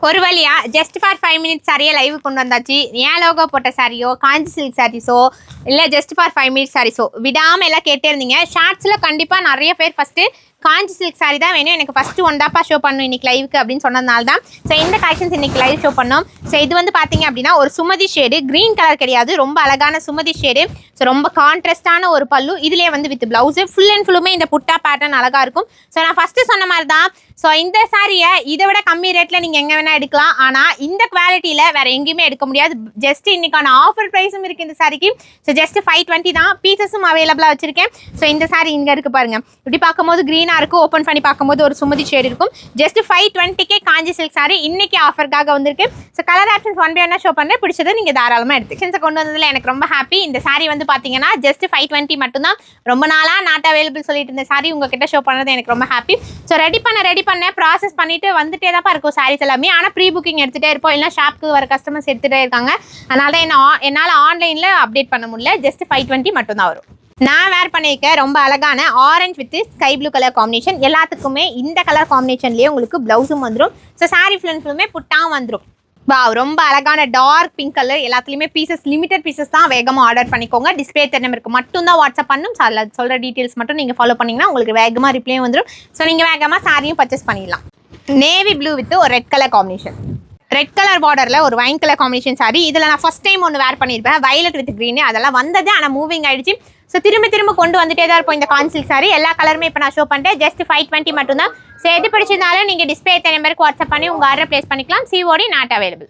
ஒரு வழியா just for 5 minutes சாரியை லைவ் கொண்டு வந்தாச்சு. ஏன் லோகோ போட்ட சாரியோ காஞ்சி சில்க் சாரீஸோ இல்லை ஜஸ்ட் ஃபார் 5 மினிட்ஸ் சாரீஸோ விடாமல் எல்லாம் கேட்டே இருந்தீங்க. ஷார்ட்ஸில் கண்டிப்பாக நிறைய பேர் ஃபஸ்ட்டு காஞ்சி சில்க் சாரி தான் வேணும், எனக்கு ஃபஸ்ட்டு ஒன் தாப்பா ஷோ பண்ணணும் இன்றைக்கி லைவுக்கு அப்படின்னு சொன்னதுனால தான் ஸோ இந்த கலெக்ஷன்ஸ் இன்றைக்கி லைவ் ஷோ பண்ணோம். ஸோ இது வந்து பார்த்தீங்க அப்படின்னா ஒரு சுமதி ஷேடு, க்ரீன் கலர் கிடையாது, ரொம்ப அழகான சுமதி ஷேடு. ஸோ ரொம்ப கான்ட்ராஸ்டான ஒரு பல்லு, இதுலேயே வந்து வித் ப்ளவுஸு ஃபுல் அண்ட் ஃபுல்லுமே இந்த புட்டா பேட்டர்ன் அழகாக இருக்கும். ஸோ நான் ஃபஸ்ட்டு சொன்ன மாதிரி தான். ஸோ இந்த சாரியை இதை விட கம்மி ரேட்டில் நீங்கள் எங்கே வேணால் எடுக்கலாம், ஆனால் இந்த குவாலிட்டியில் வேறு எங்கேயுமே எடுக்க முடியாது. ஜஸ்ட் இன்றைக்கான ஆஃபர் ப்ரைஸும் இருக்குது இந்த சாரிக்கு. ஸோ ஜஸ்ட் 520 தான், பீசஸும் அவைலபிளாக வச்சுருக்கேன். ஸோ இந்த சாரி இங்கே இருக்குது பாருங்கள், இப்படி பார்க்கும்போது க்ரீனாக இருக்கும், ஓப்பன் பண்ணி பார்க்கும்போது ஒரு சுமதி ஷேடு இருக்கும். ஜஸ்ட் 520 காஞ்சி சில்க் சாரி இன்றைக்கி ஆஃபருக்காக வந்திருக்கு. So colour options one by ஒன்னா ஷோ பண்ணுறேன், பிடிச்சதை நீங்கள் தாராளமாக எடுத்து கொண்டு வந்ததில் எனக்கு ரொம்ப ஹாப்பி. இந்த சாரி வந்து பார்த்தீங்கன்னா ஜஸ்ட் 520 மட்டும்தான். ரொம்ப நாளாக நாட் அவைலபிள் சொல்லிட்டு இருந்த சாரி உங்ககிட்ட ஷோ பண்ணது எனக்கு ரொம்ப ஹாப்பி. ஸோ ரெடி பண்ண ப்ராசஸ் பண்ணிட்டு வந்துட்டே தான் இருக்கும் சாரீஸ் எல்லாமே. ஆனால் ப்ரீ புக்கிங் எடுத்துகிட்டே இருப்போம், இல்லை ஷாப்புக்கு வர கஸ்டமர்ஸ் எடுத்துகிட்டே இருக்காங்க. அதனால தான் என்னால் ஆன்லைனில் அப்டேட் பண்ண முடியல. ஜஸ்ட் 520 மட்டும்தான் வரும். நான் வேர் பண்ணியிருக்க ரொம்ப அழகான orange with sky blue colour combination. எல்லாத்துக்குமே இந்த கலர் காம்பினேஷன்லேயே உங்களுக்கு ப்ளவுஸும் வந்துடும். ஸோ சாரீ ஃபுல்லுமே புட்டாவும் வந்துடும். ரொம்ப அழகான டார்க் பிங்க் கலர். எல்லாத்துலேயுமே பீசஸ் லிமிடெட் பீசஸ் தான், வேகமாக ஆர்டர் பண்ணிக்கோங்க. டிஸ்பிளே நம்பருக்கு மட்டும் தான் வாட்ஸ்அப் பண்ணும். ஸோ அதில் சொல்கிற டீட்டெயில்ஸ் மட்டும் நீங்கள் ஃபாலோ பண்ணிங்கன்னா உங்களுக்கு வேகமாக ரிப்ளே வந்துடும். ஸோ நீங்கள் வேகமாக சாரியும் பர்ச்சேஸ் பண்ணிடலாம். நேவி ப்ளூ வித் ஒரு red colour combination, red colour பார்டரில் ஒரு வைன் கலர் காம்பினேஷன் சாரி. இதில் நான் ஃபஸ்ட் டைம் ஒன்று வேர் பண்ணியிருப்பேன், வயலட் வித் க்ரீனு. அதெல்லாம் வந்தது, ஆனால் மூவிங் ஆகிடுச்சு. ஸோ திரும்ப கொண்டு வந்துட்டே தான் இருப்போம் இந்த காஞ்சி சில்க் சாரி. எல்லா கலருமே இப்போ நான் ஷோ பண்ணிட்டேன். ஜஸ்ட் 520 மட்டும்தான். ஸோ எது பிடிச்சிருந்தாலும் நீங்கள் டிஸ்பிளே நம்பருக்கு வாட்ஸ்அப் பண்ணி உங்கள் ஆர்டர் ப்ளேஸ் பண்ணிக்கலாம். COD not available.